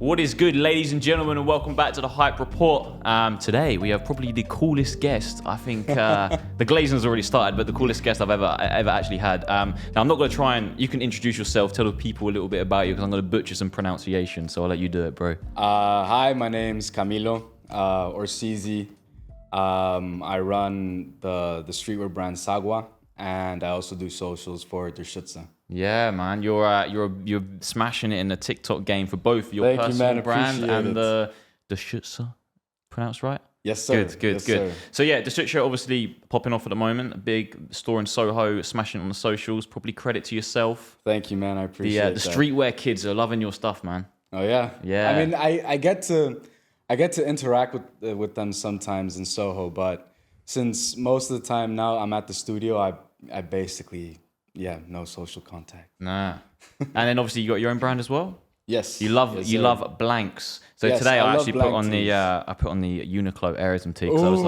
What is good, ladies and gentlemen, and welcome back to the Hype Report. Today we have probably the coolest guest. I think the glazing's already started, but the coolest guest I've ever actually had. Now I'm not going to try and you can introduce yourself, tell the people a little bit about you, because I'm going to butcher some pronunciation. So I'll let you do it, bro. Hi, my name's Camilo Orsizi. I run the streetwear brand Sagua, and I also do socials for Der Schütze. Yeah, man, you're smashing it in the TikTok game for both your personal brand and the Schütze. Pronounced right? Yes, sir. Good. Yes, sir. So yeah, the Schütze obviously popping off at the moment. A big store in Soho, smashing it on the socials. Probably credit to yourself. Thank you, man. I appreciate The streetwear kids are loving your stuff, man. Oh yeah. Yeah. I mean, I get to interact with them sometimes in Soho, but since most of the time now I'm at the studio, I basically no social contact. Nah. And then obviously you got your own brand as well. Yes. You love blanks. So Yes, today I I actually love put on blank the Uniqlo Airism tee because I was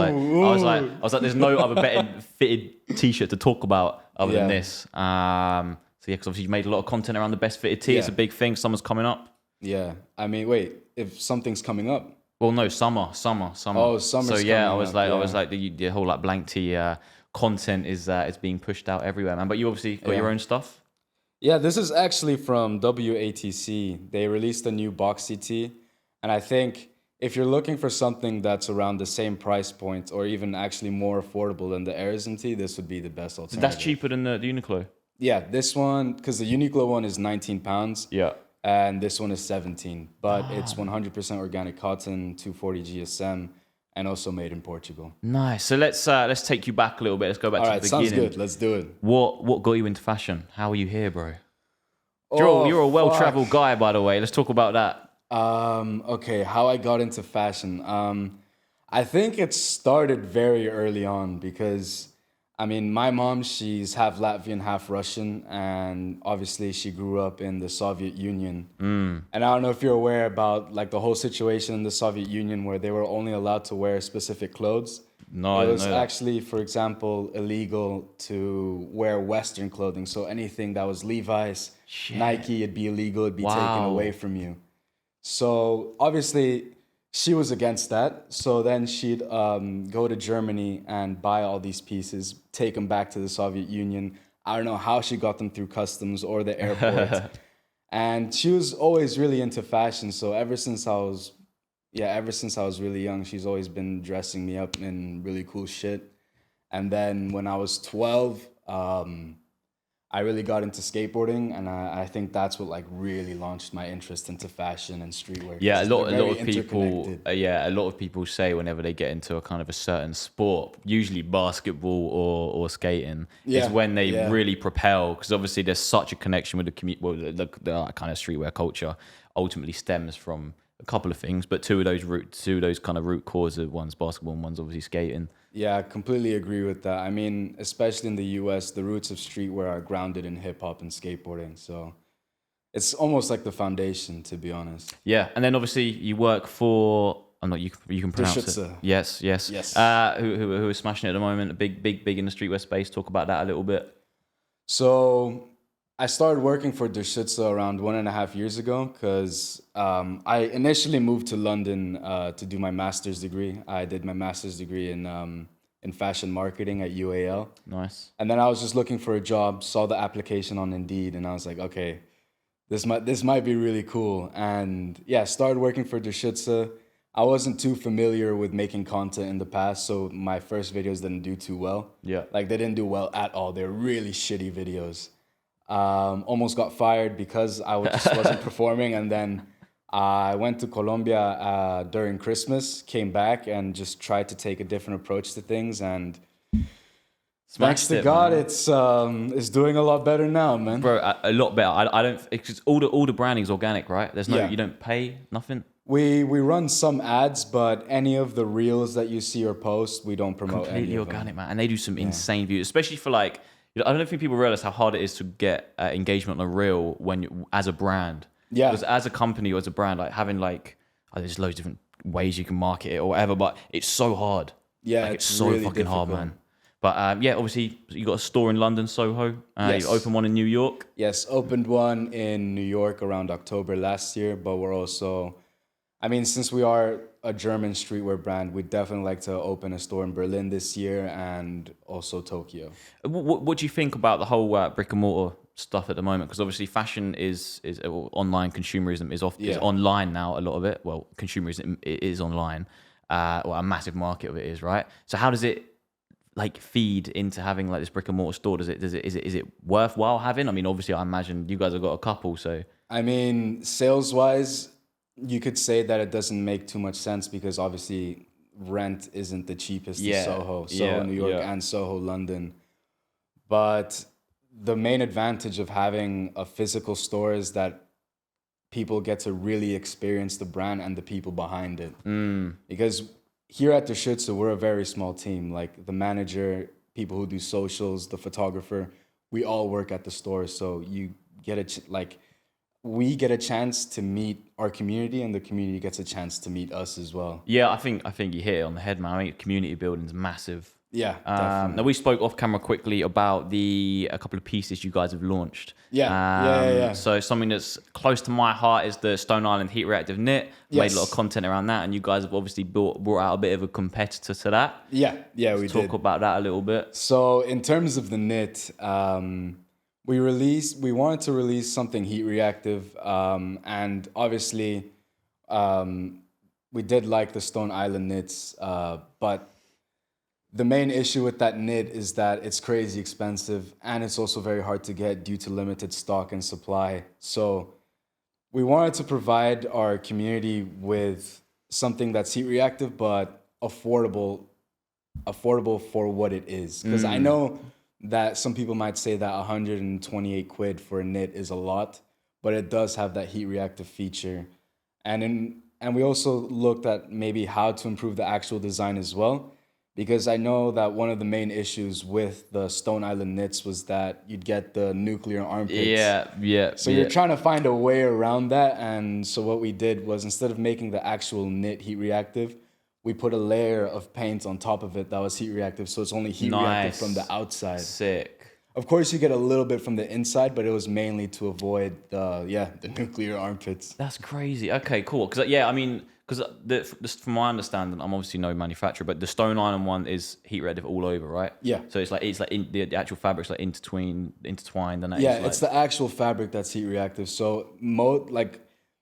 like, there's no other better fitted t-shirt to talk about other than this. So yeah, because obviously you made a lot of content around the best fitted tee. It's a big thing. Summer's coming up. Yeah. I mean, wait. If something's coming up. Well, no, summer. Oh, summer's So yeah, coming I was up, like the whole like blank tee content is being pushed out everywhere, man. But you obviously got your own stuff. Yeah, this is actually from WATC. They released a new boxy tee, and I think if you're looking for something that's around the same price point or even actually more affordable than the Airism tee, this would be the best alternative. That's cheaper than the Uniqlo. Yeah, this one, because the Uniqlo one is £19. Yeah. And this one is 17, but it's 100% organic cotton, 240 GSM, and also made in Portugal. Nice. So let's take you back a little bit. Let's go back All to right, the beginning. sounds good. Let's do it. What got you into fashion? How are you here, bro? Oh, You're a well-traveled fuck. guy, by the way. Let's talk about that. Okay, how I got into fashion. I think it started very early on because, I mean, my mom, she's half Latvian, half Russian, and obviously she grew up in the Soviet Union. And I don't know if you're aware about like the whole situation in the Soviet Union where they were only allowed to wear specific clothes. No, I It didn't was know that. actually, for example, illegal to wear Western clothing. So anything that was Levi's, Nike, it'd be illegal, it'd be taken Wow. away from you. So obviously she was against that. So then she'd go to Germany and buy all these pieces, take them back to the Soviet Union. I don't know how she got them through customs or the airport. And she was always really into fashion. So ever since I was really young, she's always been dressing me up in really cool shit. And then when I was 12, I really got into skateboarding, and I think that's what like really launched my interest into fashion and streetwear. Yeah, a 'cause lot they're very of people. interconnected. A lot of people say whenever they get into a kind of a certain sport, usually basketball or skating, is Yeah, when they yeah. really propel. Because obviously there's such a connection with the community. Well, the kind of streetwear culture ultimately stems from a couple of things, but two of those kind of root causes. One's basketball, and one's obviously skating. Yeah, I completely agree with that. I mean, especially in the US, the roots of streetwear are grounded in hip hop and skateboarding. So it's almost like the foundation, to be honest. Yeah, and then obviously you work for. I'm not. You can pronounce it. Schütze. Yes. Yes. Who is smashing it at the moment? Big in the streetwear space. Talk about that a little bit. So I started working for Der Schütze around 1.5 years ago because I initially moved to London to do my master's degree. I did my master's degree in fashion marketing at UAL. Nice. And then I was just looking for a job, saw the application on Indeed, and I was like, okay, this might be really cool. And yeah, started working for Der Schütze. I wasn't too familiar with making content in the past, so my first videos didn't do too well. Yeah. Like they didn't do well at all. They're really shitty videos. Almost got fired because just wasn't performing, and then I went to Colombia during Christmas, came back, and just tried to take a different approach to things. And thanks to God, man. it's doing a lot better now, man. Bro, a lot better. I don't. It's all the branding's organic, right? There's no. Yeah. You don't pay nothing. We run some ads, but any of the reels that you see or post, we don't promote any Completely of them. organic, man. And they do some insane views, especially for like. I don't think people realize how hard it is to get engagement on a reel when you, as a brand. Yeah. Because as a company or as a brand, like having like there's loads of different ways you can market it or whatever, but it's so hard. Yeah, Like, it's so really fucking hard, difficult. man. But yeah, obviously you got a store in London, Soho. Yes. You opened one in New York. Yes, opened one in New York around October last year, but we're also I mean, since we are a German streetwear brand, we'd definitely like to open a store in Berlin this year and also Tokyo. What do you think about the whole brick and mortar stuff at the moment? Because obviously fashion is online consumerism is Yeah. online now. A lot of it. Well, consumerism is online. Well, a massive market of it is, right? So how does it like feed into having like this brick and mortar store? Is it worthwhile having? I mean, obviously, I imagine you guys have got a couple, so I mean, sales wise, you could say that it doesn't make too much sense because obviously rent isn't the cheapest in Yeah, Soho, yeah, New York, yeah. and Soho, London. But the main advantage of having a physical store is that people get to really experience the brand and the people behind it. Because here at the Schütze, we're a very small team. Like the manager, people who do socials, the photographer, we all work at the store. So you get we get a chance to meet our community, and the community gets a chance to meet us as well. yeah, I think you hit it on the head, man. I mean, community building is massive. Yeah, definitely. Now we spoke off camera quickly about a couple of pieces you guys have launched. Yeah. So something that's close to my heart is the Stone Island Heat Reactive Knit. Made a lot of Yes. content around that, and you guys have obviously brought out a bit of a competitor to that. Yeah, we Talk did. about that a little bit. So in terms of the knit, we wanted to release something heat reactive, and obviously, we did like the Stone Island knits, but the main issue with that knit is that it's crazy expensive and it's also very hard to get due to limited stock and supply. So we wanted to provide our community with something that's heat reactive but affordable for what it is. Because I know that some people might say that 128 quid for a knit is a lot, but it does have that heat reactive feature. And we also looked at maybe how to improve the actual design as well. Because I know that one of the main issues with the Stone Island knits was that you'd get the nuclear armpits. Yeah. So you're trying to find a way around that. And so what we did was, instead of making the actual knit heat reactive, we put a layer of paint on top of it that was heat reactive. So it's only heat reactive from the outside. Sick. Of course, you get a little bit from the inside, but it was mainly to avoid the nuclear armpits. That's crazy. Okay, cool. Because I mean, because from my understanding, I'm obviously no manufacturer, but the Stone Island one is heat reactive all over, right? Yeah. So it's like the actual fabric's like intertwined, and that Yeah, is like, it's the actual fabric that's heat reactive. So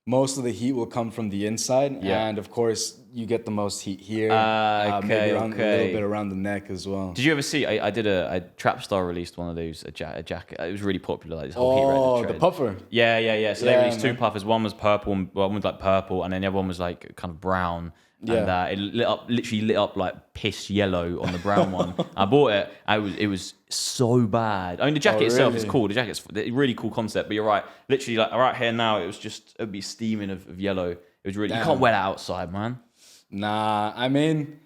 most of the heat will come from the inside, Yeah. and of course you get the most heat here. Okay, maybe a little okay. bit around the neck as well. Did you ever see? I did a Trapstar released one of those a jacket. It was really popular. Like this whole heat Oh, reactive the trend. puffer. Yeah. So they Yeah, released two man. puffers. One was purple, one was like purple, and then the other one was like kind of brown. And Yeah. it literally lit up like piss yellow on the brown one. I bought it. It was so bad. I mean, the jacket itself is really? cool. The jacket's a really cool concept, but you're right. Literally, like right here now, it'd be steaming of yellow. It was really. You Damn. can't wear that outside, man. Nah, I mean,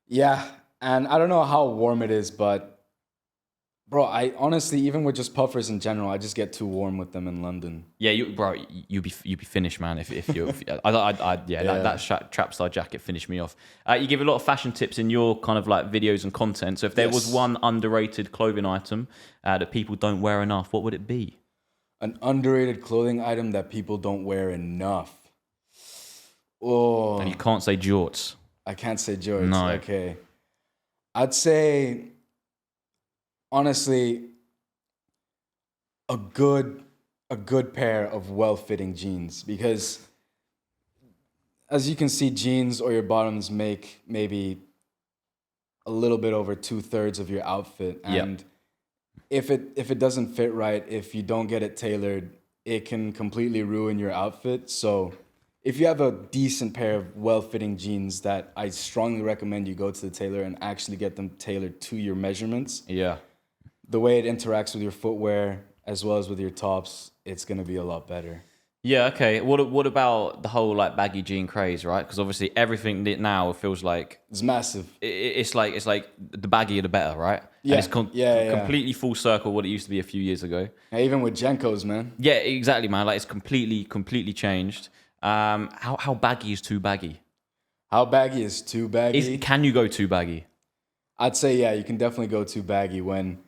yeah, and I don't know how warm it is, but bro, I honestly, even with just puffers in general, I just get too warm with them in London. Yeah, you'd be finished, man. If you, that Trapstar jacket finished me off. You give a lot of fashion tips in your kind of like videos and content. So if there was Yes. one underrated clothing item that people don't wear enough, what would it be? An underrated clothing item that people don't wear enough. Oh, And you can't say jorts. I can't say George. No. Okay. I'd say, honestly, a good pair of well-fitting jeans, because as you can see, jeans or your bottoms make maybe a little bit over 2/3 of your outfit. Yep. And if it doesn't fit right, if you don't get it tailored, it can completely ruin your outfit. So if you have a decent pair of well-fitting jeans, that I strongly recommend you go to the tailor and actually get them tailored to your measurements. Yeah. The way it interacts with your footwear as well as with your tops, it's gonna be a lot better. Yeah. Okay. What about the whole like baggy jean craze, right? Because obviously everything now feels like It's massive. it's like the baggier the better, right? Yeah, And it's yeah. completely full circle what it used to be a few years ago. Yeah, even with Jenkos, man. Yeah, exactly, man. Like it's completely changed. How baggy is too baggy? How baggy is too baggy? Can you go too baggy? I'd say, yeah, you can definitely go too baggy when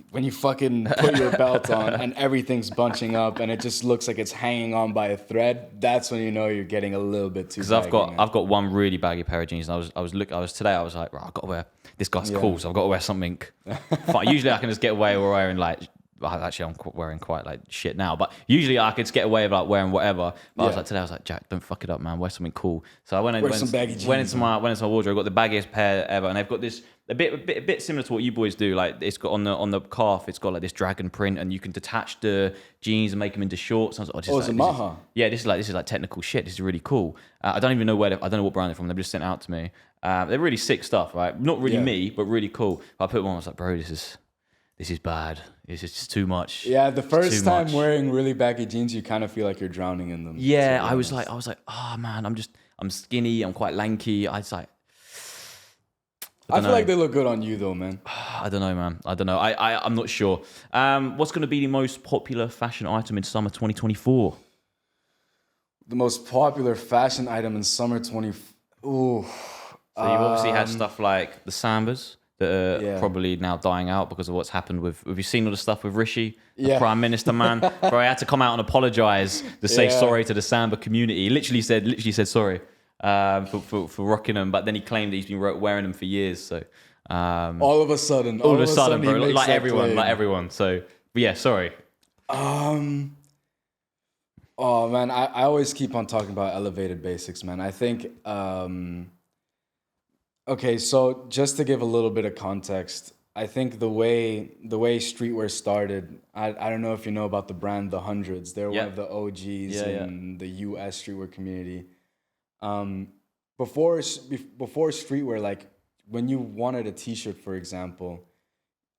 when you fucking put your belt on and everything's bunching up and it just looks like it's hanging on by a thread, that's when you know you're getting a little bit too. Because I've got one really baggy pair of jeans, and I was like, right, I've got to wear this guy's cool, so I've got to wear something. Fine. Usually I can just get away with wearing like. Well, actually, I'm wearing quite like shit now, but usually I could just get away with like wearing whatever. But I was like, today I was like, Jack, don't fuck it up, man. Wear something cool. So I went into my wardrobe, got the baggiest pair ever, and they've got this a bit similar to what you boys do. Like it's got on the calf, it's got like this dragon print, and you can detach the jeans and make them into shorts. And I was like, it's a Maha. This is like technical shit. This is really cool. I don't even know I don't know what brand they're from. They've just sent it out to me. They're really sick stuff, right? Not really me, but really cool. I put them on. I was like, bro, this is bad. It's just too much. Yeah, the first time wearing really baggy jeans, you kind of feel like you're drowning in them. Yeah, I was like, oh man, I'm skinny, I'm quite lanky. I feel like they look good on you though, man. I don't know, man. I don't know. I'm not sure. What's going to be the most popular fashion item in summer 2024? The most popular fashion item in summer 2024. Ooh. So you've obviously had stuff like the Sambas that are probably now dying out because of what's happened with. Have you seen all the stuff with Rishi, the Prime Minister, man? Bro, I had to come out and apologise to say sorry to the Samba community. He literally said sorry for rocking them, but then he claimed that he's been wearing them for years. So all of a sudden, bro, like everyone. So but yeah, sorry. Oh man, I always keep on talking about elevated basics, man. I think. Okay, so just to give a little bit of context, I think the way streetwear started, I don't know if you know about the brand The Hundreds. They're one of the OGs in the US streetwear community. Before streetwear, like when you wanted a t-shirt, for example,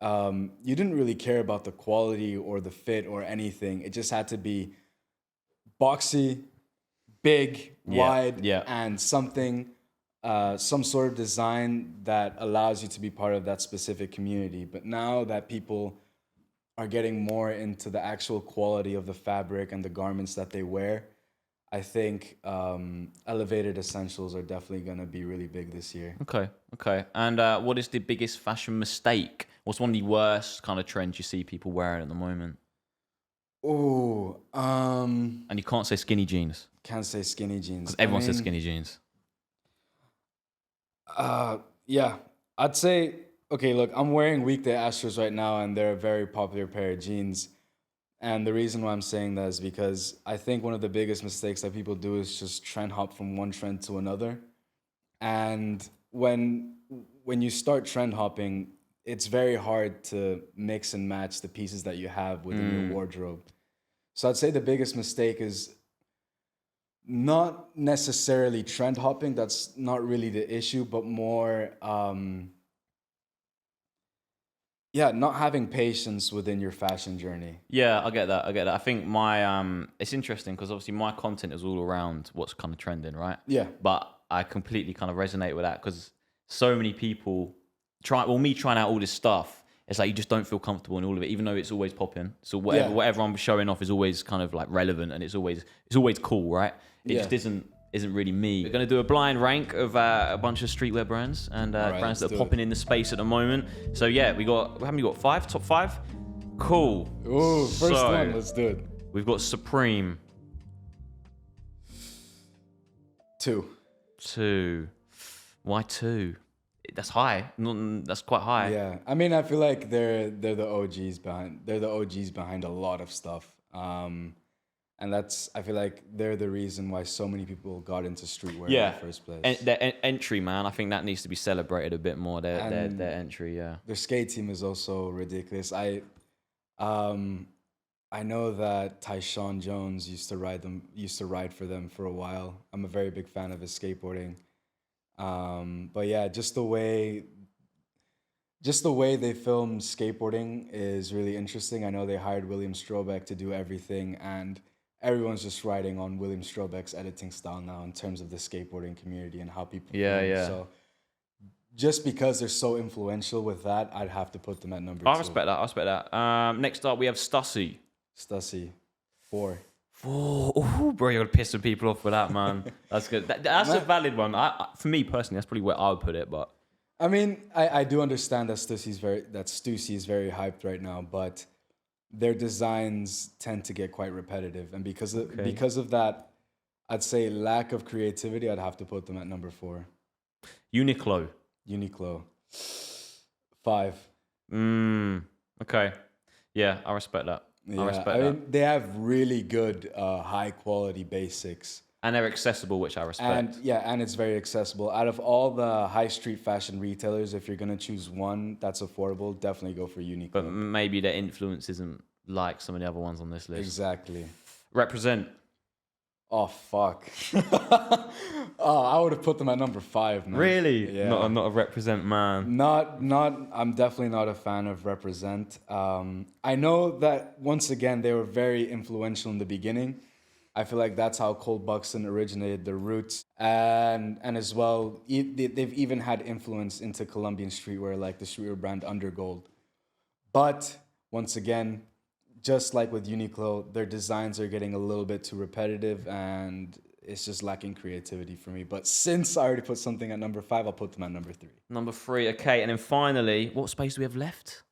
you didn't really care about the quality or the fit or anything. It just had to be boxy, big, wide, and something... some sort of design that allows you to be part of that specific community. But now that people are getting more into the actual quality of the fabric and the garments that they wear, I think elevated essentials are definitely going to be really big this year. Okay. And what is the biggest fashion mistake? What's one of the worst kind of trends you see people wearing at the moment? And you can't say skinny jeans. Can't say skinny jeans. Because everyone says skinny jeans. Yeah, I'd say, okay, look, I'm wearing Weekday Astros right now, and they're a very popular pair of jeans. And the reason why I'm saying that is because I think one of the biggest mistakes that people do is just trend hop from one trend to another. And when you start trend hopping, it's very hard to mix and match the pieces that you have within your wardrobe. So I'd say the biggest mistake is not necessarily trend hopping. That's not really the issue, but more, not having patience within your fashion journey. Yeah, I get that. I think it's interesting because obviously my content is all around what's kind of trending, right? Yeah. But I completely kind of resonate with that because so many people me trying out all this stuff, it's like you just don't feel comfortable in all of it, even though it's always popping. So whatever I'm showing off is always kind of like relevant and it's always cool, right? It just isn't really me. We're going to do a blind rank of a bunch of streetwear brands and brands that are popping in the space at the moment. So yeah, haven't we got 5? Top 5? Cool. Ooh, first one, let's do it. We've got Supreme. 2. Why 2? That's high. That's quite high. Yeah, I mean, I feel like they're the OGs behind a lot of stuff. And I feel like they're the reason why so many people got into streetwear in the first place. And their entry, man, I think that needs to be celebrated a bit more. Their entry, yeah. Their skate team is also ridiculous. I know that Tyshawn Jones used to ride for them for a while. I'm a very big fan of his skateboarding. But yeah, just the way they film skateboarding is really interesting. I know they hired William Strobeck to do everything, and everyone's just riding on William Strobeck's editing style now in terms of the skateboarding community and how people film. So just because they're so influential with that, I'd have to put them at number 2. I respect that. Next up, we have Stussy. 4. Oh, bro, you're pissing people off for that, man. That's good. That's a valid one. For me personally, that's probably where I would put it. But I mean, I do understand that Stussy is very hyped right now, but their designs tend to get quite repetitive, and because of that, I'd say lack of creativity. I'd have to put them at number 4. Uniqlo. Uniqlo, 5. Okay. Yeah, I respect that. Yeah, I respect I that. mean, they have really good, high quality basics. And they're accessible, which I respect. And it's very accessible. Out of all the high street fashion retailers, if you're gonna choose one that's affordable, definitely go for Uniqlo. But maybe their influence isn't like some of the other ones on this list. Exactly. Represent. Oh fuck. Oh, I would have put them at number 5, man. Really? Yeah. Not a represent man. I'm definitely not a fan of Represent. I know that once again they were very influential in the beginning. I feel like that's how Cold Buxton originated, their roots, and as well they've even had influence into Colombian streetwear, like the streetwear brand Undergold. But once again, just like with Uniqlo, their designs are getting a little bit too repetitive, and it's just lacking creativity for me. But since I already put something at number 5, I'll put them at number 3. Number 3, okay. And then finally, what space do we have left?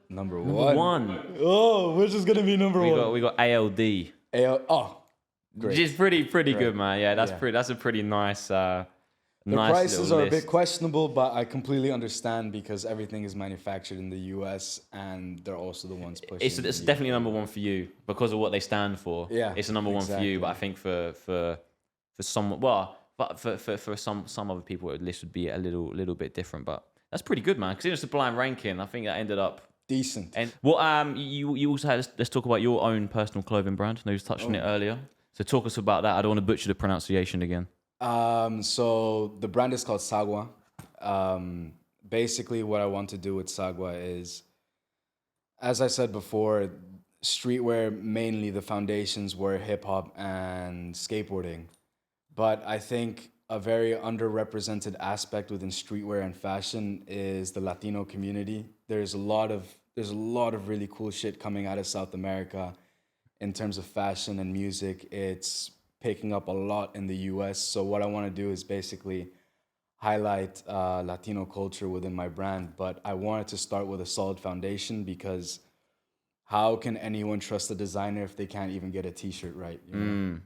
Number Number 1. 1. Oh, which is gonna be number 1? We got ALD. Great. Which is pretty good, man. Yeah, that's a pretty nice The nice prices little are a list. bit questionable, but I completely understand because everything is manufactured in the US and they're also the ones pushing. It's definitely number 1 for you because of what they stand for. Yeah, It's a number 1 for exactly. you, but I think for some, well, but for some other people, the list would be a little bit different. But that's pretty good, man. Because it's a blind ranking. I think that ended up decent. And what you also had. Let's talk about your own personal clothing brand. I know you touched on it earlier. So talk us about that. I don't want to butcher the pronunciation again. So the brand is called Sagua. Basically, what I want to do with Sagua is, as I said before, streetwear, mainly the foundations were hip hop and skateboarding. But I think a very underrepresented aspect within streetwear and fashion is the Latino community. There's a lot of really cool shit coming out of South America in terms of fashion and music. It's picking up a lot in the US. So what I want to do is basically highlight Latino culture within my brand. But I wanted to start with a solid foundation because how can anyone trust a designer if they can't even get a t-shirt right? You know?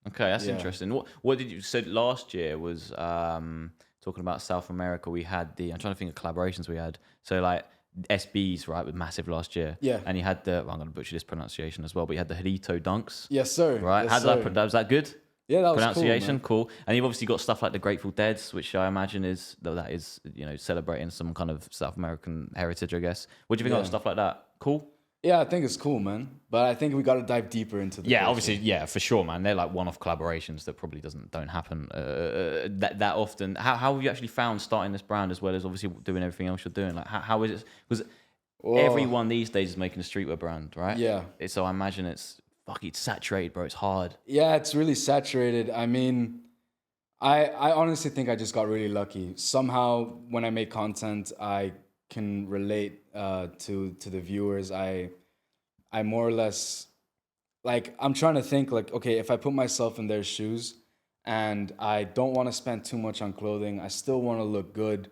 Okay, that's interesting. What did you said last year was talking about South America? We had I'm trying to think of collaborations we had. So like SBs, right, with Massive last year. Yeah. And you had I'm going to butcher this pronunciation as well, but you had the Hilito Dunks. Yes, sir. Right. Yes, How sir. did that? Was that good? Yeah, that was Pronunciation, cool, man. cool. And you've obviously got stuff like the Grateful Dead, which I imagine is celebrating some kind of South American heritage, I guess. What do you think about stuff like that? Cool. Yeah, I think it's cool, man. But I think we got to dive deeper into the Yeah, culture. obviously, yeah, for sure, man. They're like one-off collaborations that probably don't happen that often. How have you actually found starting this brand as well as obviously doing everything else you're doing? Like, how is it? Because everyone these days is making a streetwear brand, right? Yeah. So I imagine it's saturated, bro. It's hard. Yeah, it's really saturated. I mean, I honestly think I just got really lucky. Somehow, when I make content, I can relate to the viewers. I more or less, like, I'm trying to think, like, okay, if I put myself in their shoes and I don't want to spend too much on clothing, I still want to look good,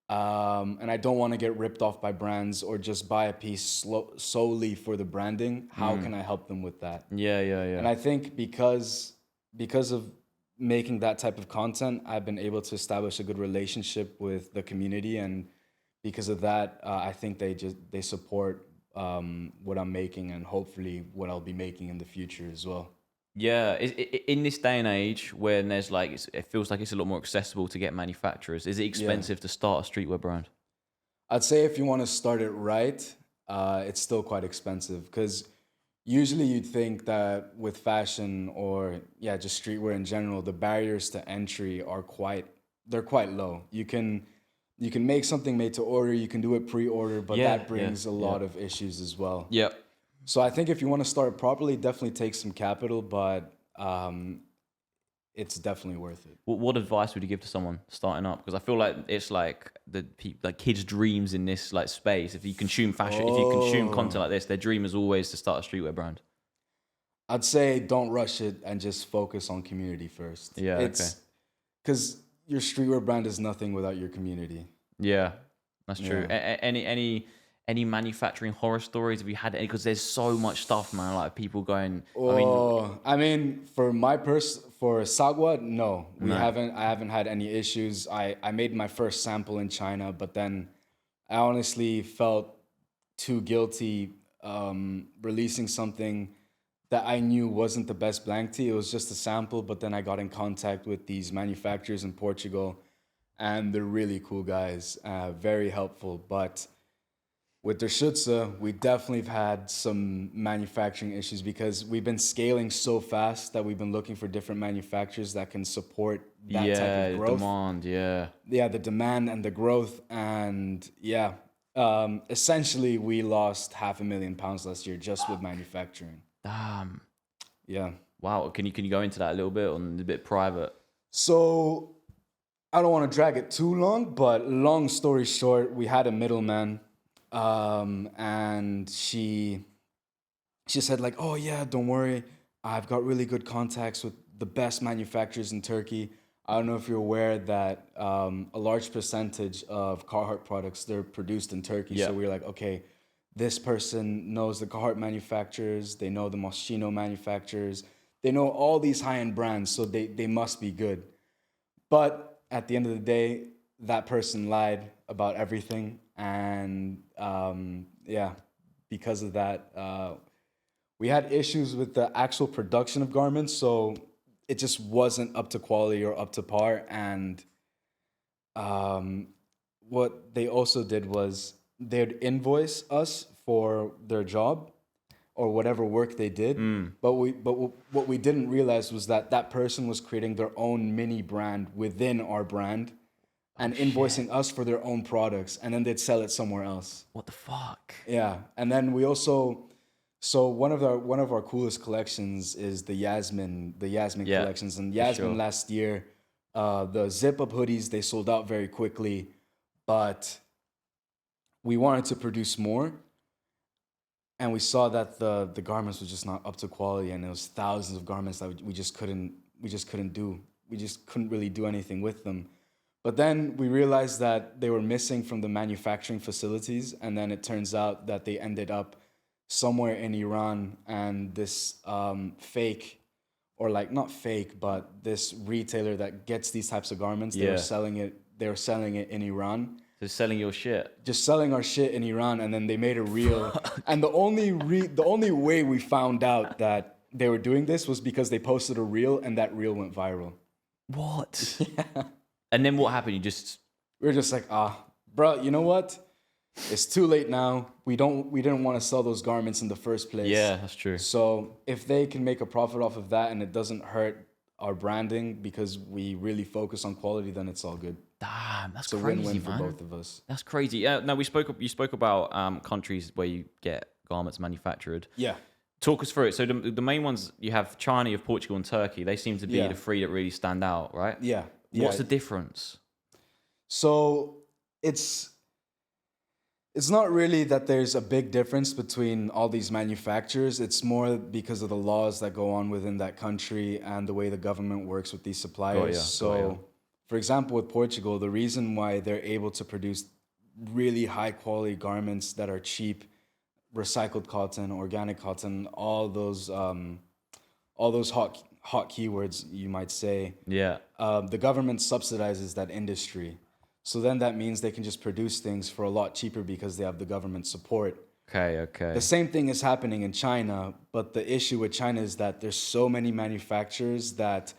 and I don't want to get ripped off by brands or just buy a piece solely for the branding, how can I help them with that? Yeah. And I think because of making that type of content, I've been able to establish a good relationship with the community, and because of that, I think they support what I'm making and hopefully what I'll be making in the future as well. Yeah, in this day and age when there's it feels like it's a lot more accessible to get manufacturers. Is it expensive to start a streetwear brand? I'd say if you want to start it right, it's still quite expensive because usually you'd think that with fashion or just streetwear in general, the barriers to entry are quite low. You can make something made to order, you can do it pre-order, but that brings a lot of issues as well. Yeah. So I think if you want to start properly, definitely take some capital, but it's definitely worth it. What advice would you give to someone starting up? Because I feel like it's like kids' dreams in this space. If you consume fashion, if you consume content like this, their dream is always to start a streetwear brand. I'd say don't rush it and just focus on community first. Yeah, Because your streetwear brand is nothing without your community. Yeah, that's true. Yeah. Any manufacturing horror stories? Have you had any? Because there's so much stuff, man. Like people going. Oh, I mean, for Sagwa, no, we No. haven't. I haven't had any issues. I made my first sample in China, but then I honestly felt too guilty releasing something that I knew wasn't the best blank tea. It was just a sample, but then I got in contact with these manufacturers in Portugal, and they're really cool guys, very helpful. But with their Schütze, we definitely have had some manufacturing issues because we've been scaling so fast that we've been looking for different manufacturers that can support that type Yeah, of growth. demand. Yeah. Yeah, the demand and the growth, and yeah, essentially we lost £500,000 last year just with manufacturing. Damn. Yeah. Wow. Can you go into that a little bit on a bit private? So I don't want to drag it too long, but long story short, we had a middleman, and she said like, "Oh yeah, don't worry, I've got really good contacts with the best manufacturers in Turkey. I don't know if you're aware that a large percentage of Carhartt products they're produced in Turkey. Yeah. So we were like, okay, this person knows the Carhartt manufacturers, they know the Moschino manufacturers, they know all these high-end brands, so they must be good. But at the end of the day, that person lied about everything, and yeah, because of that, we had issues with the actual production of garments, so it just wasn't up to quality or up to par. And what they also did was they'd invoice us for their job or whatever work they did. But what we didn't realize was that that person was creating their own mini brand within our brand and invoicing us for their own products, and then they'd sell it somewhere else. What the fuck? Yeah, and then we also, so one of our coolest collections is the Yasmin Yeah, collections, and Yasmin sure. last year, the zip up hoodies they sold out very quickly, but we wanted to produce more, and we saw that the garments was just not up to quality, and it was thousands of garments that we just couldn't really do anything with them. But then we realized that they were missing from the manufacturing facilities, and then it turns out that they ended up somewhere in Iran, and this fake, or like not fake, but this retailer that gets these types of garments, they Yeah. were selling it in Iran, Just selling your shit. just selling our shit in Iran, and then they made a reel. And the only way we found out that they were doing this was because they posted a reel, and that reel went viral. What? And then what happened? You just We were just like, bro, you know what? It's too late now. We didn't want to sell those garments in the first place. yeah, that's true. So if they can make a profit off of that and it doesn't hurt our branding because we really focus on quality, then it's all good. Damn, that's It's a crazy, win-win man. for both of us. That's crazy. Yeah, no, you spoke about countries where you get garments manufactured. Yeah. Talk us through it. So the main ones you have China, you have Portugal, and Turkey. They seem to be Yeah. the three that really stand out, right? Yeah. What's the difference? So it's not really that there's a big difference between all these manufacturers. It's more because of the laws that go on within that country and the way the government works with these suppliers. Got ya. For example, with Portugal, the reason why they're able to produce really high quality garments that are cheap, recycled cotton, organic cotton, all those hot keywords you might say, Yeah. the government subsidizes that industry. So then that means they can just produce things for a lot cheaper because they have the government support. Okay. The same thing is happening in China, but the issue with China is that there's so many manufacturers that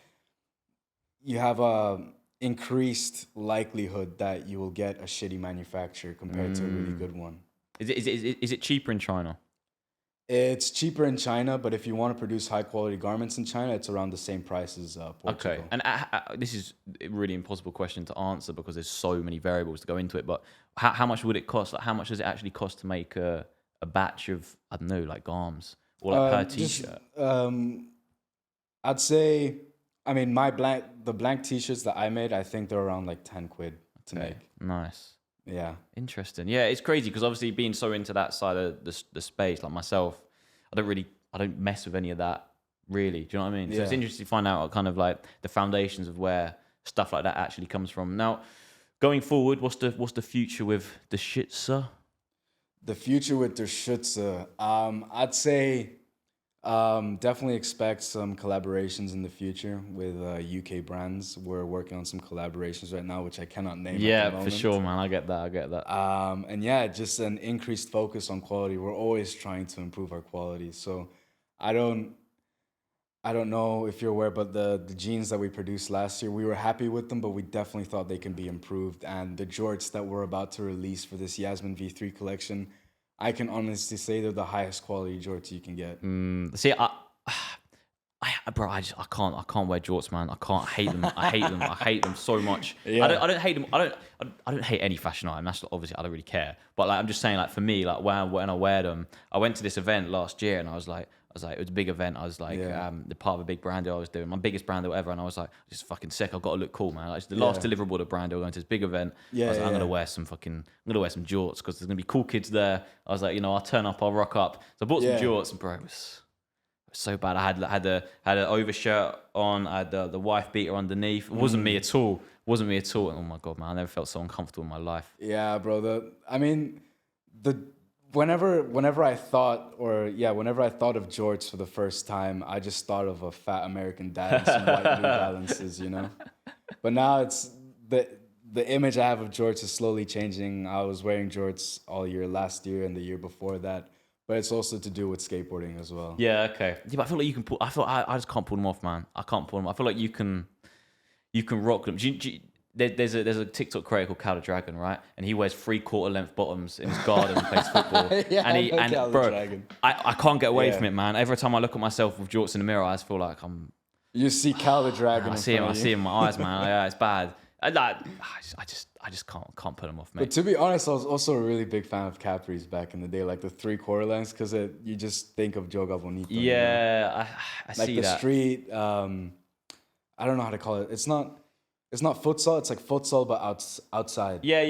you have a increased likelihood that you will get a shitty manufacturer compared to a really good one. Is it cheaper in China? It's cheaper in China, but if you want to produce high quality garments in China, it's around the same price as Portugal. Okay. And this is a really impossible question to answer because there's so many variables to go into it. But how much would it cost? Like, how much does it actually cost to make a batch of, I don't know, like garms or like per t-shirt? I'd say, I mean, the blank t-shirts that I made, I think they're around like 10 quid to make. Nice. Yeah. Interesting. Yeah, it's crazy because obviously being so into that side of the space, like myself, I don't mess with any of that really. Do you know what I mean? So it's Yeah. interesting to find out kind of like the foundations of where stuff like that actually comes from. Now, Going forward, what's the future with the Schütze? The future with Der Schütze, I'd say definitely expect some collaborations in the future with UK brands. We're working on some collaborations right now, which I cannot name at the Yeah, moment. for sure, man. I get that. And yeah, just an increased focus on quality. We're always trying to improve our quality. So I don't know if you're aware, but the jeans that we produced last year, we were happy with them, but we definitely thought they can be improved. And the jorts that we're about to release for this Yasmin V3 collection, I can honestly say they're the highest quality jorts you can get. See, bro, I can't wear jorts, man. I can't hate them. I hate them so much. Yeah. I don't hate them. I don't hate any fashion item. That's obviously I don't really care. But like I'm just saying, like for me, like when I wear them, I went to this event last year and I was like, it was a big event. I was like, the part of a big brand deal I was doing, my biggest brand deal ever, and I was like, just fucking sick. I've got to look cool, man. Like, it's the last deliverable to brand deal going to this big event. I was like, I'm gonna wear some jorts because there's gonna be cool kids there. I was like, I'll turn up, I'll rock up. So I bought some jorts, and bro, it was so bad. I had an overshirt on. I had the wife beater underneath. It wasn't me at all. Oh my god, man, I never felt so uncomfortable in my life. Yeah, bro. Whenever I thought of jorts for the first time, I just thought of a fat American dad and some white New Balances, But now it's the image I have of jorts is slowly changing. I was wearing jorts all year last year and the year before that, but it's also to do with skateboarding as well. Yeah, okay. Yeah, but I feel like you can I just can't pull them off, man. I can't pull them off. I feel like you can rock them. There's a TikTok creator called Cal the Dragon, right? And he wears 3/4 length bottoms in his garden and plays football. I can't get away from it, man. Every time I look at myself with jorts in the mirror, I just feel like You see Cal the Dragon. I see him in my eyes, man. Yeah, it's bad. I just can't put them off, mate. But to be honest, I was also a really big fan of Capris back in the day, like the 3/4 lengths, because you just think of Joga Bonito. Yeah, I see that. Like the street, I don't know how to call it. It's not futsal. It's like futsal, but outside. Yeah.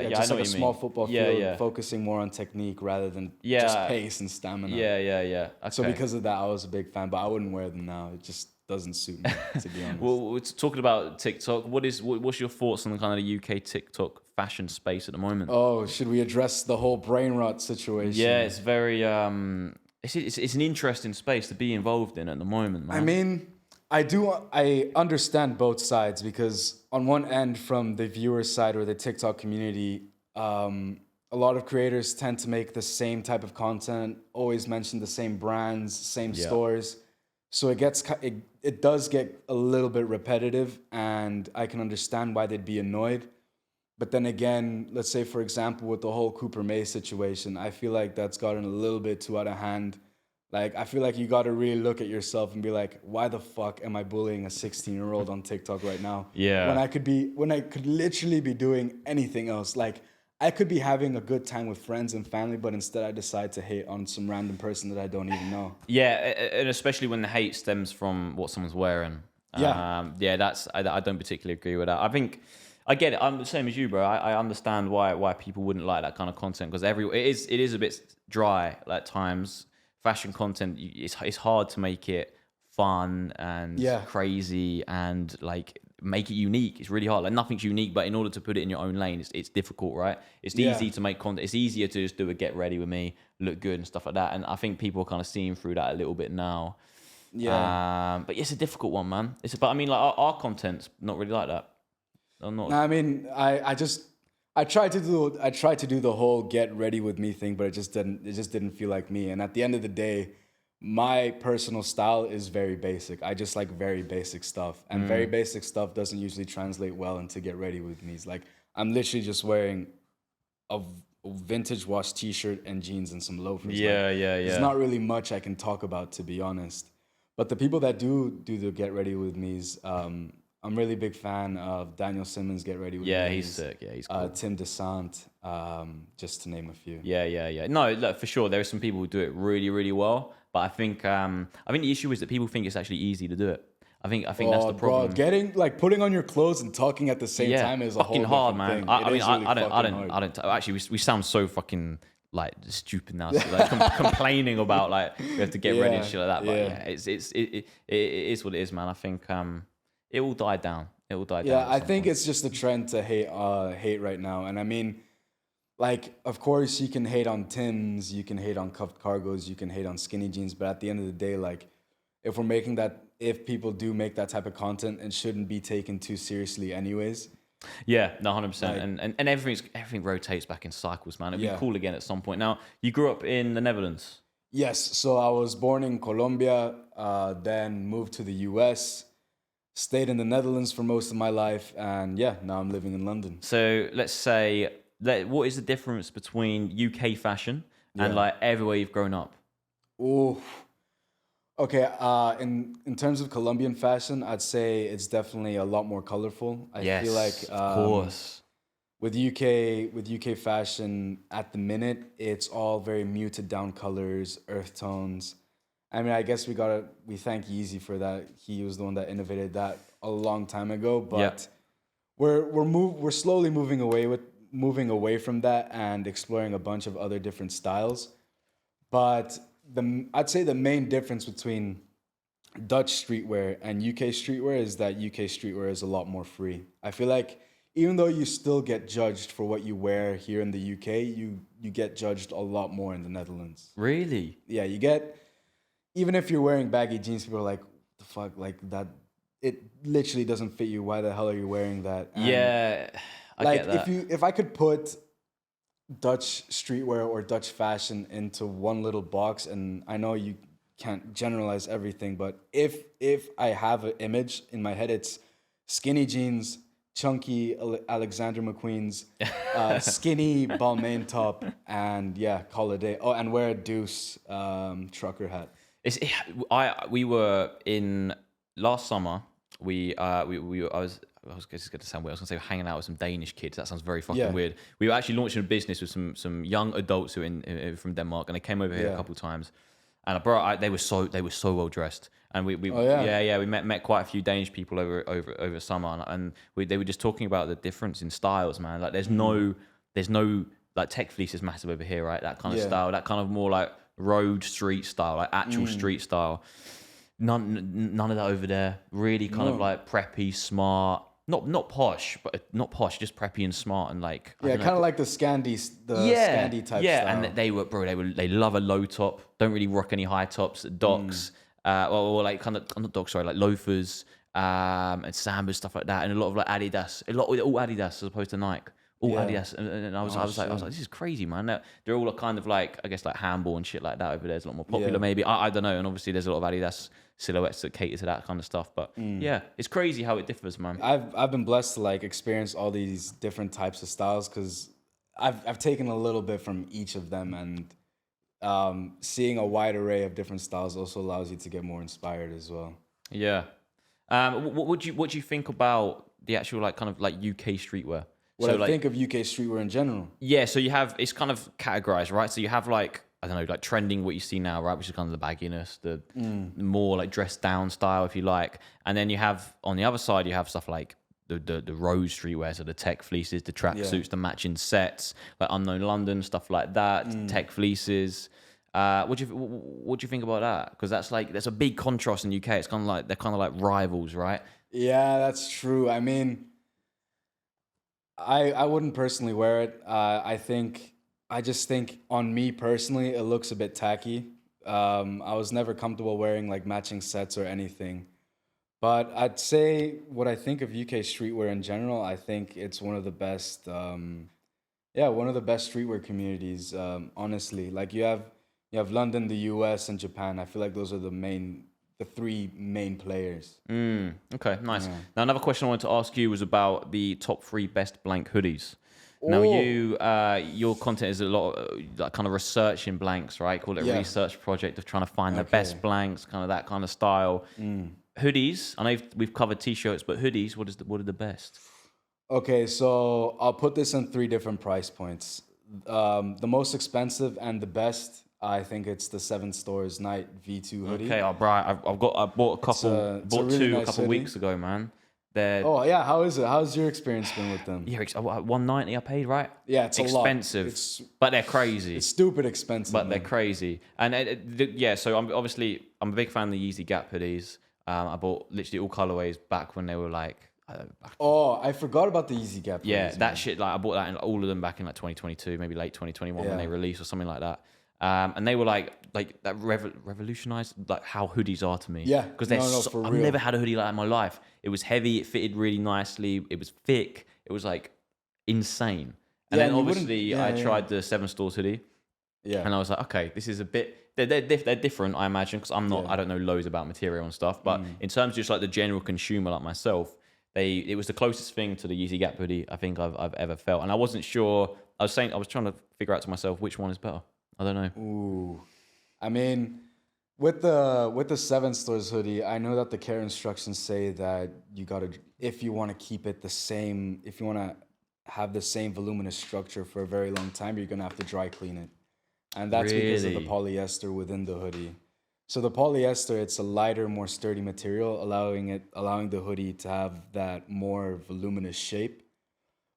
Just I know like a small football field, focusing more on technique rather than just pace and stamina. Yeah. Okay. So because of that, I was a big fan, but I wouldn't wear them now. It just doesn't suit me, to be honest. Well, it's talking about TikTok. What's your thoughts on the kind of the UK TikTok fashion space at the moment? Oh, should we address the whole brain rot situation? Yeah, it's very it's an interesting space to be involved in at the moment, man. I mean, I understand both sides, because on one end, from the viewer side or the TikTok community, a lot of creators tend to make the same type of content, always mention the same brands, same stores. So it does get a little bit repetitive, and I can understand why they'd be annoyed. But then again, let's say, for example, with the whole Cooper May situation, I feel like that's gotten a little bit too out of hand. Like, I feel like you got to really look at yourself and be like, why the fuck am I bullying a 16-year-old on TikTok right now? Yeah. When I could literally be doing anything else. Like, I could be having a good time with friends and family, but instead I decide to hate on some random person that I don't even know. Yeah, and especially when the hate stems from what someone's wearing. Yeah. I don't particularly agree with that. I think I get it. I'm the same as you, bro. I understand why people wouldn't like that kind of content, because it is a bit dry at times. Fashion content, it's hard to make it fun and crazy and like make it unique. It's really hard. Like, nothing's unique, but in order to put it in your own lane, it's difficult, right? It's easy to make content. It's easier to just do a get ready with me, look good and stuff like that. And I think people are kind of seeing through that a little bit now. Yeah. But it's a difficult one, man. But I mean, like our content's not really like that. I mean, I tried to do the whole get ready with me thing, but it just didn't feel like me. And at the end of the day, my personal style is very basic. I just like very basic stuff, and very basic stuff doesn't usually translate well into get ready with me. It's like, I'm literally just wearing a vintage wash t-shirt and jeans and some loafers. Yeah. There's not really much I can talk about, to be honest. But the people that do the get ready with me's, I'm really big fan of Daniel Simmons' Get Ready With Me. Yeah, he's sick. Yeah, he's cool. Tim DeSant, just to name a few. Yeah. No, look, for sure, there are some people who do it really, really well. But I think the issue is that people think it's actually easy to do it. I think that's the problem. Bro, putting on your clothes and talking at the same time is a whole hard, different man. thing. I don't. Actually, we sound so fucking like stupid now, so, like complaining about like we have to get ready and shit like that. But it is what it is, man. I think it will die down. It will die down. Yeah, at I some think point. it's just a trend to hate right now. And I mean, like, of course you can hate on Tims, you can hate on cuffed cargos, you can hate on skinny jeans, but at the end of the day, like, if people do make that type of content, it shouldn't be taken too seriously anyways. Yeah, no, 100%. Like, And everything rotates back in cycles, man. It'd be yeah. cool again at some point. Now, you grew up in the Netherlands. Yes, so I was born in Colombia, then moved to the US, stayed in the Netherlands for most of my life, and yeah, now I'm living in London. So let's say, what is the difference between UK fashion and Yeah. like everywhere you've grown up? Ooh. Okay, in terms of Colombian fashion, I'd say it's definitely a lot more colorful. I Yes, feel like of course. with UK fashion at the minute, it's all very muted down colors, earth tones. I mean, I guess we thank Yeezy for that. He was the one that innovated that a long time ago. But Yep. we're slowly moving away from that and exploring a bunch of other different styles. But I'd say the main difference between Dutch streetwear and UK streetwear is that UK streetwear is a lot more free. I feel like even though you still get judged for what you wear here in the UK, you get judged a lot more in the Netherlands. Really? Yeah, you get, even if you're wearing baggy jeans, people are like, what the fuck, like that, it literally doesn't fit you. Why the hell are you wearing that? And Yeah, I like get that. if I could put Dutch streetwear or Dutch fashion into one little box, and I know you can't generalize everything, but if I have an image in my head, it's skinny jeans, chunky Alexander McQueen's, skinny Balmain top, and yeah, call it a day. Oh, and wear a Deuce trucker hat. We were in last summer. I was just going to sound weird. I was going to say we're hanging out with some Danish kids. That sounds very fucking Yeah. weird. We were actually launching a business with some young adults who are from Denmark, and they came over here a Yeah. couple of times. And bro, they were so well dressed, and we Oh, yeah? we met quite a few Danish people over summer, and they were just talking about the difference in styles, man. Like there's no like tech fleece is massive over here, right? That kind of Yeah. style, that kind of more like road street style, like actual street style. None of that over there. Really kind of No. like preppy, smart. Not posh, but not posh, just preppy and smart and like I Yeah, don't know. kind of like the Scandi type Yeah, style. and they love a low top. Don't really rock any high tops. Docks, or like kind of not docks, sorry, like loafers, and Sambas, stuff like that, and a lot of like Adidas, all Adidas as opposed to Nike. All Yeah. Adidas, and I was like, this is crazy, man. They're all kind of like, I guess like handball and shit like that over there. It's a lot more popular, Yeah. maybe. I don't know. And obviously, there's a lot of Adidas silhouettes that cater to that kind of stuff. But yeah, it's crazy how it differs, man. I've been blessed to like experience all these different types of styles because I've taken a little bit from each of them, and seeing a wide array of different styles also allows you to get more inspired as well. Yeah. What do you think about the actual like kind of like UK streetwear? What So, I like, think of UK streetwear in general. yeah, so it's kind of categorized, right? So you have like, I don't know, like trending what you see now, right? Which is kind of the bagginess, the more like dressed down style, if you like. And then you have, on the other side, you have stuff like the road streetwear, so the tech fleeces, the tracksuits, the matching sets, like Unknown London, stuff like that, tech fleeces. What do you think about that? Because there's a big contrast in the UK. It's kind of like, they're kind of like rivals, right? Yeah, that's true. I mean, I wouldn't personally wear it. I just think on me personally, it looks a bit tacky. I was never comfortable wearing like matching sets or anything. But I'd say what I think of UK streetwear in general, I think it's one of the best, one of the best streetwear communities. Honestly, like you have London, the US, and Japan. I feel like those are the three main players. Okay, nice. Now, another question I wanted to ask you was about the top 3 best blank hoodies. Now, Oh. your content is a lot of like kind of research in blanks, right? Call it a Yeah. research project of trying to find the Okay. best blanks, kind of that kind of style. Hoodies, I know we've covered t-shirts, but hoodies, what are the best? Okay, so I'll put this in 3 different price points. The most expensive and the best, I think it's the 7 Stores Night V2 hoodie. Okay, I bought a couple, it's a bought really two a nice couple hoodie. weeks ago, man. They're Oh yeah, how is it? How's your experience been with them? yeah, $190 I paid, right? Yeah, it's a lot. expensive, It's but they're crazy. stupid expensive. But they're man. crazy. And yeah, so I'm a big fan of the Yeezy Gap hoodies. I bought literally all colorways back when they were like, Oh, I forgot about the Yeezy Gap. Yeah, hoodies, that man. shit. Like I bought that in all of them back in like 2022, maybe late 2021 when Yeah. they released or something like that. And they were like that revolutionized like how hoodies are to me. Yeah. because For I've real. never had a hoodie like that in my life. It was heavy, it fitted really nicely, it was thick, it was like insane. And Yeah, then and you wouldn't- obviously yeah, I yeah. tried the Seven Stores hoodie, Yeah. and I was like, okay, this is a bit. They're different, I imagine, because I'm not. Yeah. I don't know loads about material and stuff. But in terms of just like the general consumer, like myself, it was the closest thing to the Yeezy Gap hoodie I think I've ever felt. And I wasn't sure. I was trying to figure out to myself which one is better. I don't know. Ooh, I mean, with the Seven Stores hoodie, I know that the care instructions say that you gotta, if you want to keep it the same, if you want to have the same voluminous structure for a very long time, you're gonna have to dry clean it, and that's because of the Really? polyester within the hoodie. So the polyester, it's a lighter, more sturdy material, allowing the hoodie to have that more voluminous shape.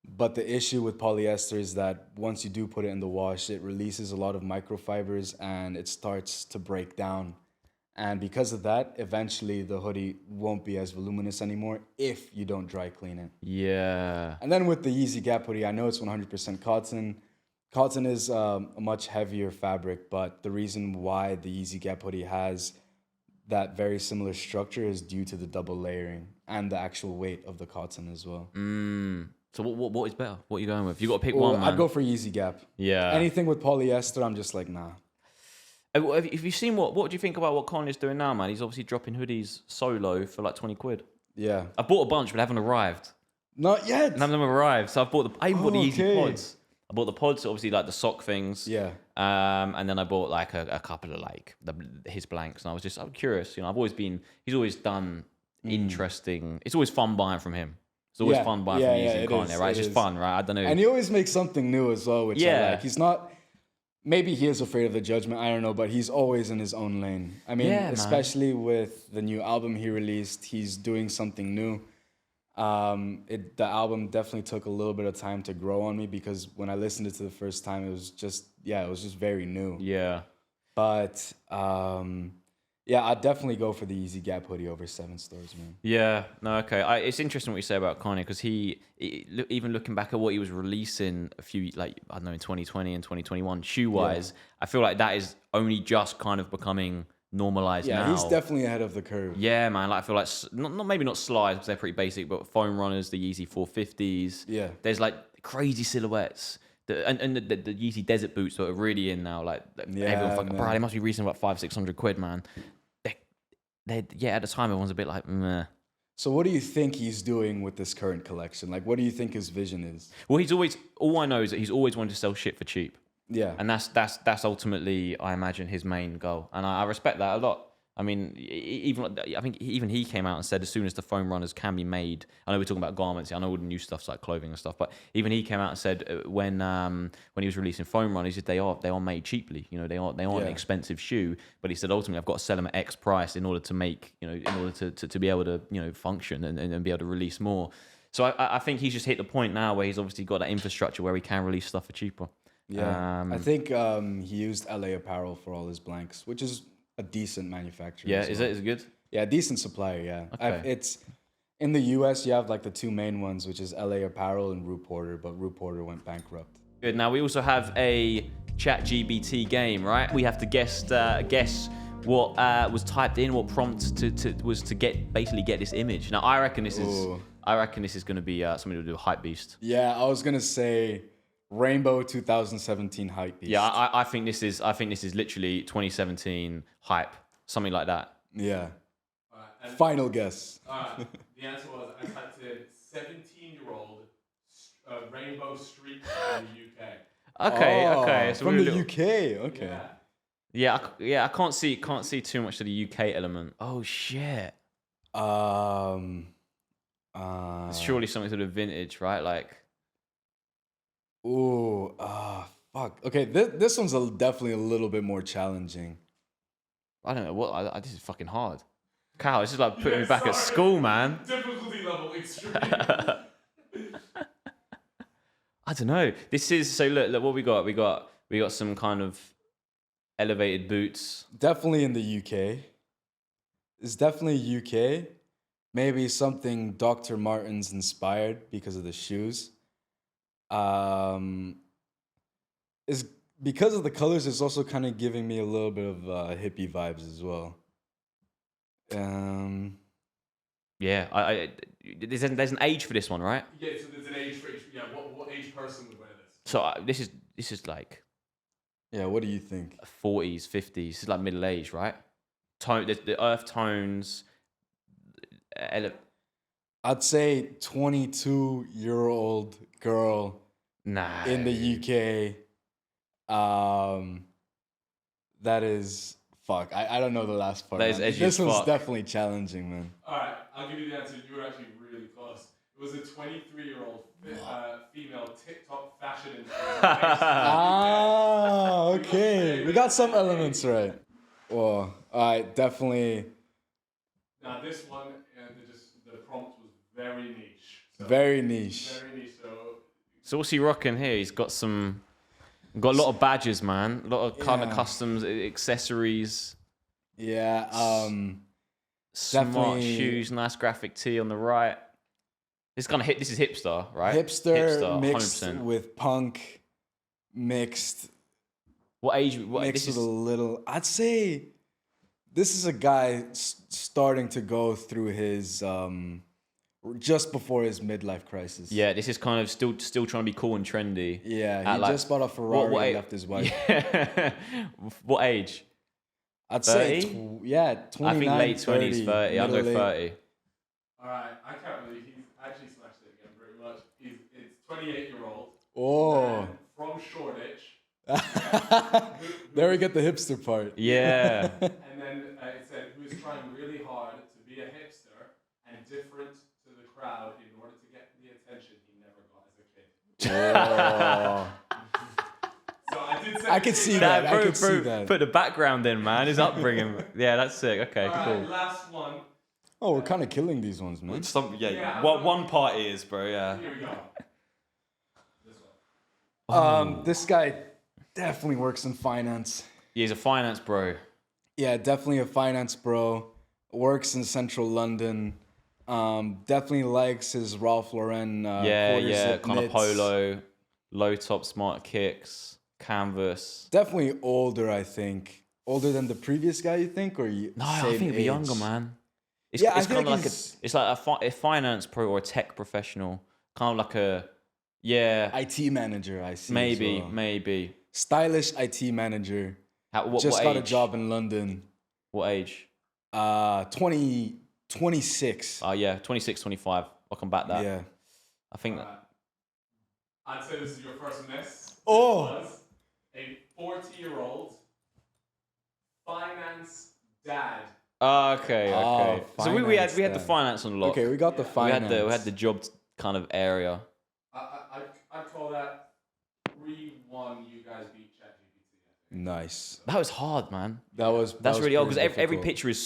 But the issue with polyester is that once you do put it in the wash, it releases a lot of microfibers and it starts to break down. And because of that, eventually the hoodie won't be as voluminous anymore if you don't dry clean it. Yeah. And then with the Yeezy Gap hoodie, I know it's 100% cotton. Cotton is a much heavier fabric, but the reason why the Yeezy Gap hoodie has that very similar structure is due to the double layering and the actual weight of the cotton as well. So what is better? What are you going with? You got to pick Well, one, man. I'd go for Yeezy Gap. Yeah. Anything with polyester, I'm just like, nah. Have you seen what do you think about what Kanye's doing now, man? He's obviously dropping hoodies solo for like 20 quid. Yeah. I bought a bunch, but they haven't arrived. Not yet. None of them have arrived. So I even bought the Yeezy Okay. Pods. I bought the Pods, obviously like the sock things. Yeah. And then I bought like a couple of like his blanks, and I'm curious. You know, he's always done interesting. It's always fun buying from him. It's always Yeah. fun buying Yeah, from yeah, Yeezy and it Kanye, is, right? it It's just is. fun, right? I don't know. And he always makes something new as well, which I Yeah. like. He's not, maybe he is afraid of the judgment, I don't know, but he's always in his own lane. I mean, Yeah, man. especially with the new album he released, he's doing something new. The album definitely took a little bit of time to grow on me because when I listened to it the first time, it was just very new. Yeah. But yeah, I'd definitely go for the Yeezy Gap hoodie over Seven Stores, man. Yeah, no, okay. It's interesting what you say about Kanye because even looking back at what he was releasing a few, like, I don't know, in 2020 and 2021, shoe-wise, I feel like that is only just kind of becoming normalized now. Yeah, he's definitely ahead of the curve. Yeah, man. Like I feel like maybe not slides because they're pretty basic, but foam runners, the Yeezy 450s. Yeah. There's like crazy silhouettes. And the Yeezy desert boots that are really in now. Like Yeah, everyone fucking, man. bro, they must be reasonable about 500-600 quid, man. Yeah, at the time everyone's a bit like, meh. So what do you think he's doing with this current collection? Like, what do you think his vision is? Well, all I know is that he's always wanted to sell shit for cheap. Yeah. And that's ultimately, I imagine, his main goal. And I respect that a lot. I mean, I think even he came out and said as soon as the foam runners can be made, I know we're talking about garments, I know all the new stuff's like clothing and stuff, but even he came out and said when he was releasing foam runners, he said they are made cheaply. You know, they aren't an expensive shoe, but he said ultimately I've got to sell them at X price in order to make, you know, in order to be able to, you know, function and be able to release more. So I think he's just hit the point now where he's obviously got that infrastructure where he can release stuff for cheaper. Yeah. I think he used LA Apparel for all his blanks, which is a decent manufacturer. Yeah, as is well. it good? Yeah, decent supplier, yeah. Okay. It's in the US you have like the two main ones, which is LA Apparel and Root Porter, but Root Porter went bankrupt. Good. Now we also have a ChatGPT game, right? We have to guess what was typed in, what prompt was to get this image. Now I reckon this is going to be something to do with Hype Beast. Yeah, I was gonna say Rainbow 2017 Hype Beast. Yeah, I think this is literally 2017 hype, something like that. Yeah. And Final guess. the answer was I typed in 17-year-old rainbow streak in the UK. Okay. So from we're a the little- UK. Okay. Yeah, I can't see too much of the UK element. Oh shit! It's surely something sort of vintage, right? Like, Fuck. Okay, this one's definitely a little bit more challenging. I don't know what. This is fucking hard. Cow, this is like putting me back at school, man. Difficulty level extreme. I don't know. This is so. Look what we got. We got some kind of elevated boots. Definitely in the UK. It's definitely UK, maybe something Dr. Martens inspired because of the shoes. Is because of the colors, it's also kind of giving me a little bit of hippie vibes as well. Yeah, there's an age for this one, right? Yeah, so there's an age for each. Yeah, what age person would wear this? So this is like Yeah, what do you think? 40s, 50s. This is like middle age, right? The earth tones. I'd say 22-year-old girl Nah. in the UK. That is fuck. I don't know the last part. That is man. edgy This as was fuck. definitely challenging, man. All right, I'll give you the answer. You were actually really close. It was a 23-year-old female TikTok fashion influencer. Ah, okay. We got some elements right. Well, I definitely Now this one, the prompt was very niche. So, very niche. Very niche. So what's he rocking here? He's got a lot of badges, man. A lot of kind of Yeah. customs, accessories, Yeah. smart Definitely- shoes, nice graphic tee on the right. This is hipster, right? Hipster mixed 100%. with punk, mixed What age? mixed This with is a little. I'd say this is a guy starting to go through his just before his midlife crisis. yeah. This is kind of still trying to be cool and trendy. Yeah, At he like- just bought a Ferrari what and age- left his wife. Yeah. What age? I'd say 30? yeah, I 29, think late 20s, 30. I'll go middle 30. All right, I can't believe he's actually smashed it again pretty much. It's 28-year-old. Oh, From Shoreditch. there we get the hipster part. Yeah. And then it said, who is trying really hard to be a hipster and different to the crowd in order to get the attention he never got as a kid. Oh. So I did say I could see that. I could see that. Put the background in, man. His upbringing. Yeah, that's sick. Okay, All right, cool. last one. Oh, we're kind of killing these ones, man. Yeah. one part is, bro. Yeah. Here we go. This one. This guy definitely works in finance. He's a finance bro. Yeah, definitely a finance bro. Works in central London. Definitely likes his Ralph Lauren. Quarter Yeah. zip Kind of knits. polo, low top, smart kicks, canvas. Definitely older, I think. Older than the previous guy, you think, or you? No, I same think he'd be age? younger, man. It's, Yeah, I it's feel kind of like like he's- it's like a finance pro or a tech professional. Kind of like a IT manager, I see. as maybe well. maybe. Stylish IT manager. What Just got a age? job in London. What age? 26. Oh yeah, 26, 25. I'll come back that. Yeah. I think that. I'd say this is your first miss. Oh. This was a 40-year-old finance dad. Okay. Oh, So we had finance the then. finance on lock. Okay, we got the we finance. had the job kind of area. I'd call that 3-1. You guys beat ChatGPT. Nice. That was hard, man. That's That's really odd pretty because every difficult. picture is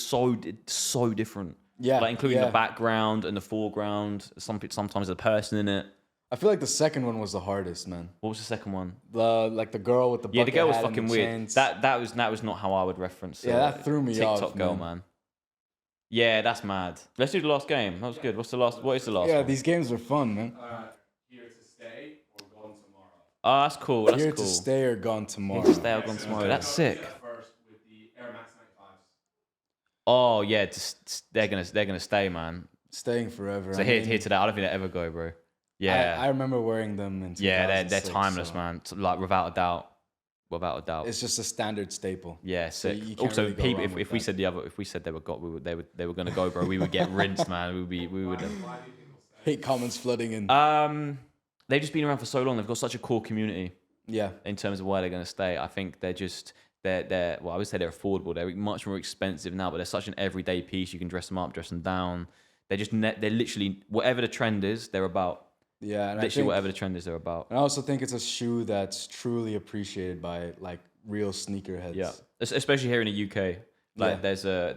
so different. Yeah, Like including yeah. the background and the foreground. Sometimes the person in it. I feel like the second one was the hardest, man. What was the second one? The girl with the Yeah, the bucket girl was hat and fucking the weird. chains. That was not how I would reference. Yeah, that threw me TikTok off, girl, man. man. Yeah, that's mad. Let's do the last game. That was good. What is the last Yeah, one? these games are fun, man. Here to stay or gone tomorrow. Oh, that's cool. That's Here cool. to stay or gone tomorrow. Here to stay or gone tomorrow. That's sick. First with the Air Max 95s. Oh yeah, they're gonna stay, man. Staying forever. So I here mean, to that. I don't think they ever go, bro. Yeah, I remember wearing them in 2006. yeah, they're timeless, so man. Like without a doubt, without a doubt. It's just a standard staple. Yeah, So sick. you can't Also, really go people, wrong with if we that. said if we said they were gonna go, bro, we would get rinsed, man. We would. Hate comments flooding in. They've just been around for so long. They've got such a core community Yeah. in terms of where they're gonna stay. I think they're well, I would say they're affordable. They're much more expensive now, but they're such an everyday piece. You can dress them up, dress them down. They're literally whatever the trend is, they're about. Yeah. And Literally whatever the trend is, they're about. And I also think it's a shoe that's truly appreciated by like real sneakerheads. Yeah, especially here in the UK. Like Yeah.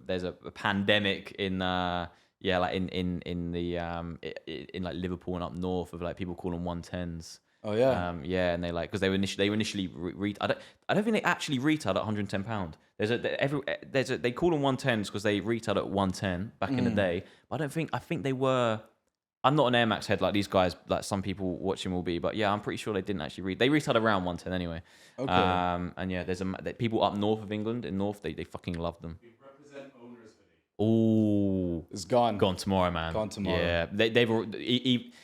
there's a pandemic in like in like Liverpool and up north of like people calling 110s Oh yeah. Yeah, and they like because they were initially I don't think they actually retailed at £110. They call them 110s because they retailed at 110 back in the day. But I think they were. I'm not an Air Max head like these guys, like some people watching will be, but yeah, I'm pretty sure they didn't actually They retailed around 110 anyway. Okay. And yeah, there's people up north of England, in North, they fucking love them. We represent owners hoodie. Oh, It's gone. gone tomorrow, man. Gone tomorrow. Yeah,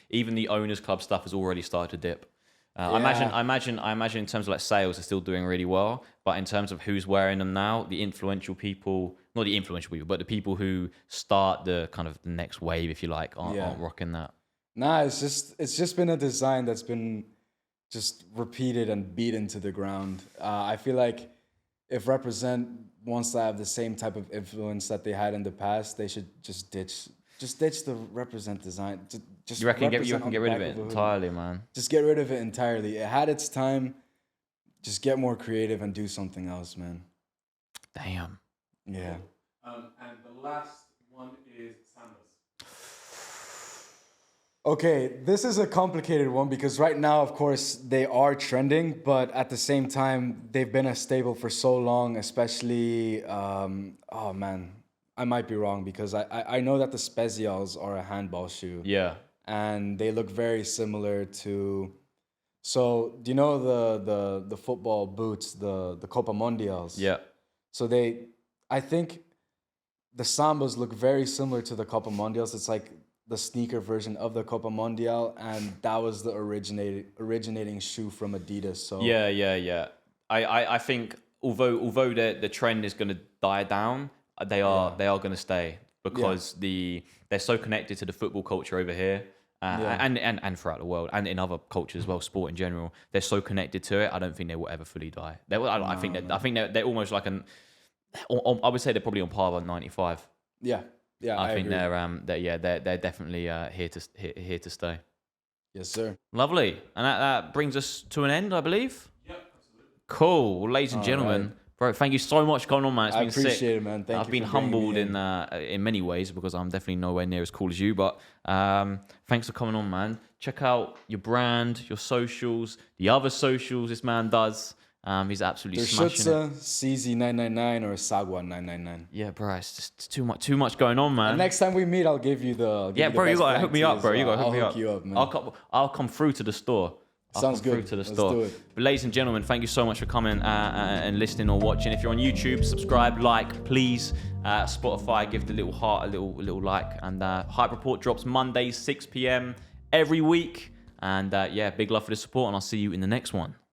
even the owners club stuff has already started to dip. Yeah. I imagine in terms of like sales, they're still doing really well. But in terms of who's wearing them now, the influential people, not the influential people, but the people who start the kind of the next wave, if you like, aren't rocking that. Nah, it's just been a design that's been just repeated and beaten to the ground. I feel like if Represent wants to have the same type of influence that they had in the past, they should just ditch the Represent design. Just You reckon Represent on get the rid of back it a hoodie. entirely, man? Just get rid of it entirely. It had its time. Just get more creative and do something else, man. Damn. Yeah. And the last one is Sambas. Okay, this is a complicated one because right now, of course, they are trending, but at the same time, they've been a staple for so long, especially, oh man, I might be wrong because I know that the Spezials are a handball shoe. Yeah. And they look very similar to, so do you know the football boots, the Copa Mundials? Yeah. So I think the Sambas look very similar to the Copa Mundials. It's like the sneaker version of the Copa Mundial, and that was the originating shoe from Adidas. So Yeah. I think although the trend is going to die down, they are going to stay because they're so connected to the football culture over here. And throughout the world and in other cultures as well, sport in general, they're so connected to it. I don't think they will ever fully die. I think they're almost like I would say they're probably on par with 95. Yeah. I think agree. they're definitely here to stay. Yes, sir. Lovely, and that brings us to an end, I believe. Yep, absolutely. Cool, well, ladies and gentlemen. Bro, thank you so much for coming on, man. It's I been sick. appreciate it, man. Thank I've you been for bringing humbled me in many ways because I'm definitely nowhere near as cool as you. But thanks for coming on, man. Check out your brand, your socials, the other socials this man does. He's absolutely There's smashing it. Shutza, CZ999 or Sagwa999. Yeah, bro, it's just too much going on, man. And next time we meet, I'll give you the Yeah, bro, you gotta hook me up, bro. You gotta hook me I'll up. hook you up, man. I'll come through to the store. Sounds good. Through to the Let's store. do it. But ladies and gentlemen, thank you so much for coming and listening or watching. If you're on YouTube, subscribe, like, please. Spotify, give the little heart a little like. And Hype Report drops Mondays 6 p.m. every week. And big love for the support, and I'll see you in the next one.